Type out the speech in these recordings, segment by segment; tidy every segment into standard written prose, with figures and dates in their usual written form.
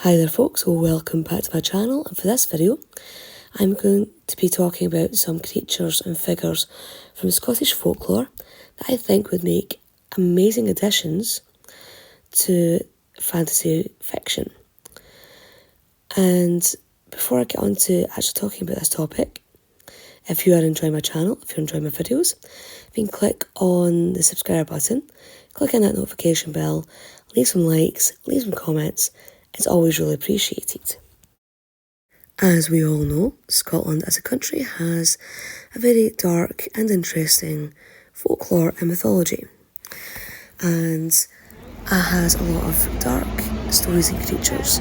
Hi there folks, welcome back to my channel, and for this video I'm going to be talking about some creatures and figures from Scottish folklore that I think would make amazing additions to fantasy fiction. And before I get on to actually talking about this topic, if you are enjoying my channel, if you're enjoying my videos, you can click on the subscribe button, click on that notification bell, leave some likes, leave some comments. It's always really appreciated. As we all know, Scotland as a country has a very dark and interesting folklore and mythology. And it has a lot of dark stories and creatures.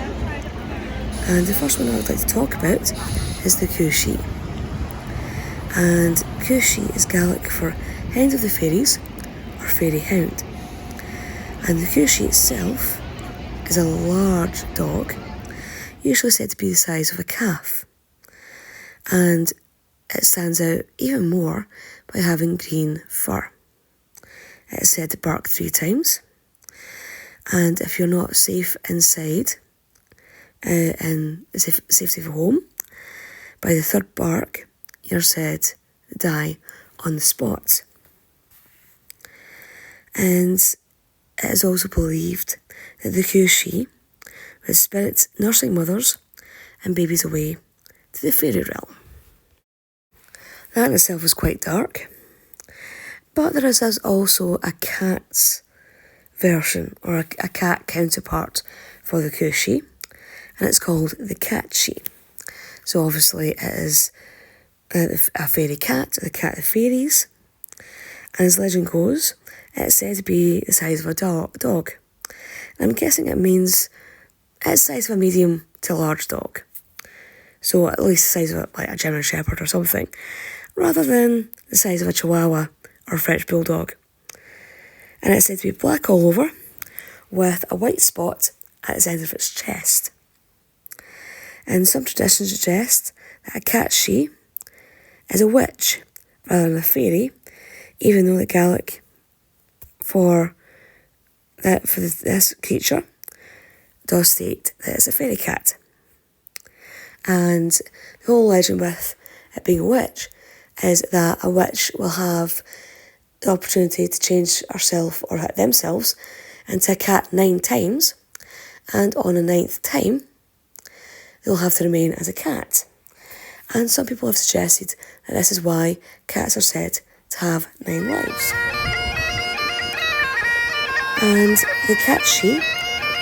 And the first one I would like to talk about is the Cúisí. And Cúisí is Gaelic for Hound of the Fairies or Fairy Hound. And the Cúisí itself is a large dog, usually said to be the size of a calf, and it stands out even more by having green fur. It is said to bark 3 times, and if you're not safe inside in the safety of a home, by the 3rd bark you're said to die on the spot. And it is also believed that the Cúisí was spirits nursing mothers and babies away to the fairy realm. That in itself is quite dark, but there is also a cat's version, or a cat counterpart for the Cúisí, and it's called the Catshee. So obviously it is a fairy cat, the cat of the fairies, and as legend goes, it's said to be the size of a dog. I'm guessing it means it's the size of a medium to large dog. So at least the size of a German Shepherd or something, rather than the size of a Chihuahua or French Bulldog. And it's said to be black all over, with a white spot at the end of its chest. And some traditions suggest that a Catshee is a witch rather than a fairy, even though the Gaelic for this creature does state that it's a fairy cat. And the whole legend with it being a witch is that a witch will have the opportunity to change herself or themselves into a cat 9 times, and on the 9th time they'll have to remain as a cat. And some people have suggested that this is why cats are said to have 9 lives. And the Catshee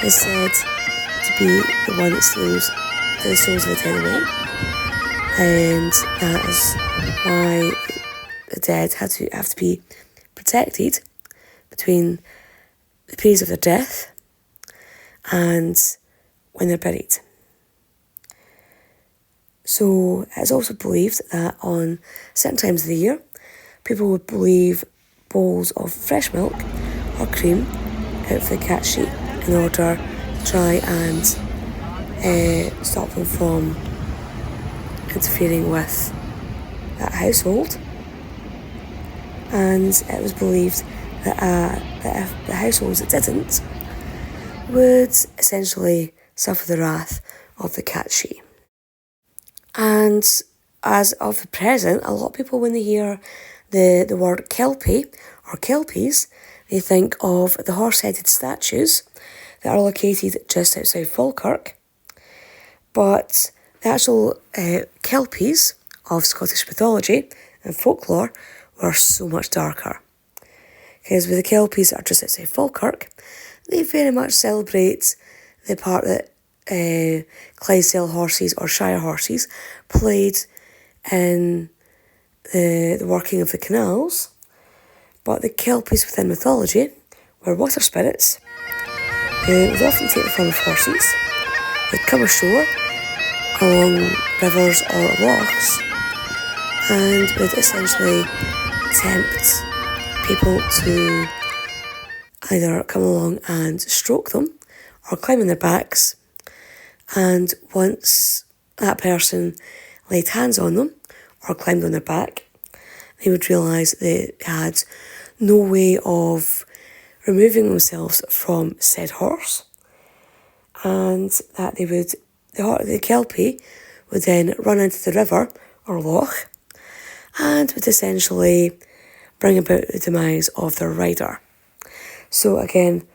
is said to be the one that steals the souls of the dead away, and that is why the dead have to be protected between the periods of their death and when they're buried. So it's also believed that on certain times of the year, people would leave bowls of fresh milk or cream out for the Catshee in order to try and stop them from interfering with that household. And it was believed that if the households that didn't would essentially suffer the wrath of the Catshee. And as of the present, a lot of people, when they hear the word Kelpie or Kelpies, they think of the horse-headed statues that are located just outside Falkirk. But the actual Kelpies of Scottish mythology and folklore were so much darker. Because with the Kelpies that are just outside Falkirk, they very much celebrate the part that Clydesdale horses or Shire horses played in the working of the canals. But the Kelpies within mythology were water spirits who would often take the form of horses. They'd come ashore along rivers or lochs and would essentially tempt people to either come along and stroke them or climb on their backs. And once that person laid hands on them or climbed on their back, they would realise they had no way of removing themselves from said horse, and that the Kelpie would then run into the river or loch and would essentially bring about the demise of their rider. So again,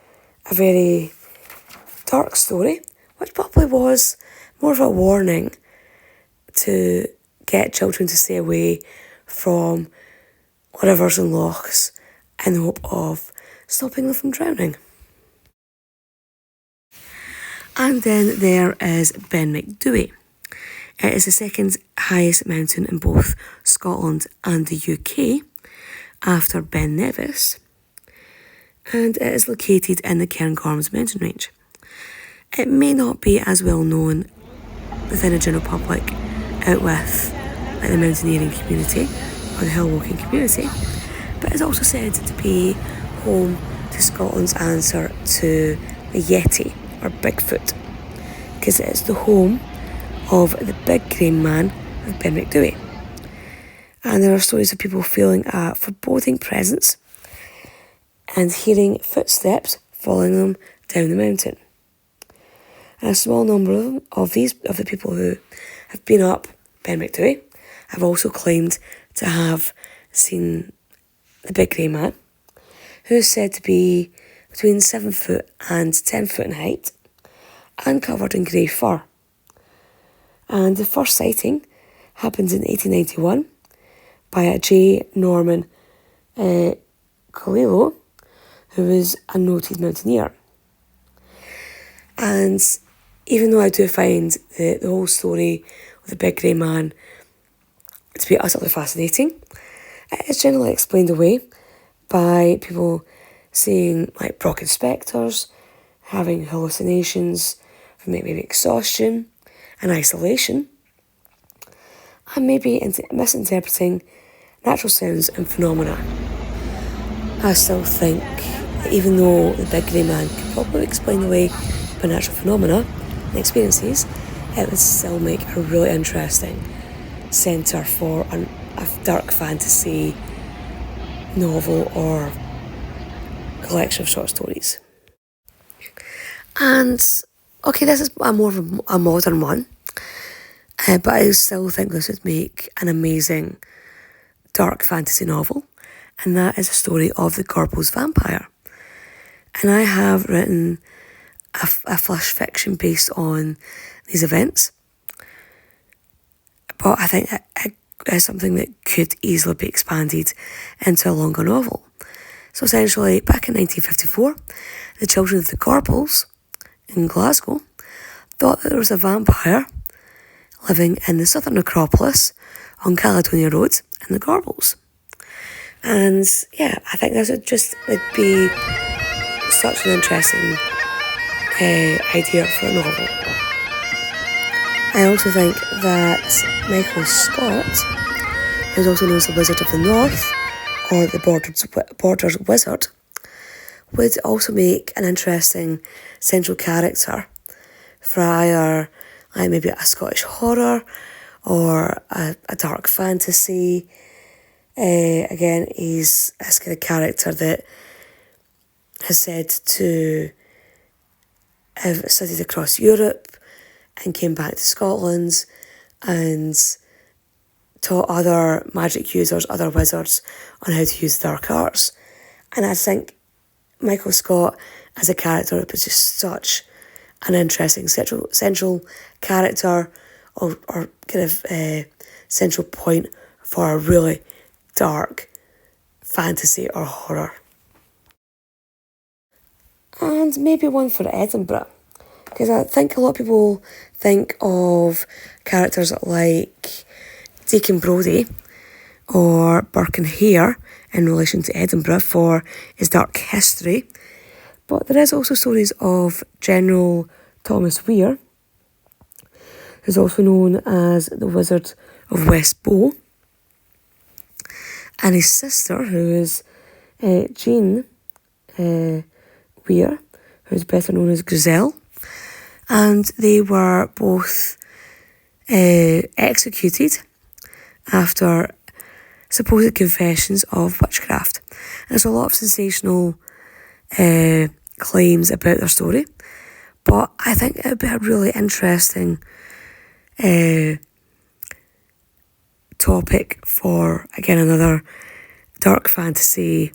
a very dark story, which probably was more of a warning to get children to stay away from rivers and lochs in the hope of stopping them from drowning. And then there is Benmacdui. It is the second highest mountain in both Scotland and the UK after Ben Nevis, and it is located in the Cairngorms mountain range. It may not be as well known within the general public out with the mountaineering community or the hill walking community, but it's also said to be home to Scotland's answer to the Yeti or Bigfoot, because it is the home of the big grey man of Benmacdui. And there are stories of people feeling a foreboding presence and hearing footsteps following them down the mountain. And a small number of the people who have been up Benmacdui have also claimed to have seen the big grey man, who is said to be between 7 foot and 10 foot in height and covered in grey fur. And the first sighting happened in 1891 by a J. Norman Colillo, who was a noted mountaineer. And even though I do find the whole story of the big grey man to be utterly fascinating, it is generally explained away by people seeing like broken spectres, having hallucinations from maybe exhaustion and isolation, and maybe misinterpreting natural sounds and phenomena. I still think that even though the big grey man could probably explain away by natural phenomena and experiences, it would still make a really interesting centre for a dark fantasy novel or collection of short stories. And okay, this is more of a modern one, but I still think this would make an amazing dark fantasy novel, and that is a story of the Gorbals vampire. And I have written a flash fiction based on these events, but I think it is something that could easily be expanded into a longer novel. So essentially, back in 1954, the children of the Gorbals in Glasgow thought that there was a vampire living in the southern necropolis on Caledonia Road in the Gorbals. And yeah, I think this would be such an interesting idea for a novel. I also think that Michael Scott, who's also known as the Wizard of the North, or the Borders Wizard, would also make an interesting central character for either like maybe a Scottish horror or a dark fantasy. Again, he's this kind of character that is said to have studied across Europe and came back to Scotland and taught other magic users, other wizards, on how to use the dark arts. And I think Michael Scott as a character was just such an interesting central character or kind of central point for a really dark fantasy or horror. And maybe one for Edinburgh, because I think a lot of people think of characters like Deacon Brodie or Burke and Hare in relation to Edinburgh for his dark history, but there is also stories of General Thomas Weir, who's also known as the Wizard of West Bow, and his sister, who is Jean Weir, who's better known as Griselle, and they were both executed after supposed confessions of witchcraft. And there's a lot of sensational claims about their story, But I think it would be a really interesting topic for, again, another dark fantasy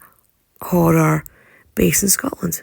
horror based in Scotland.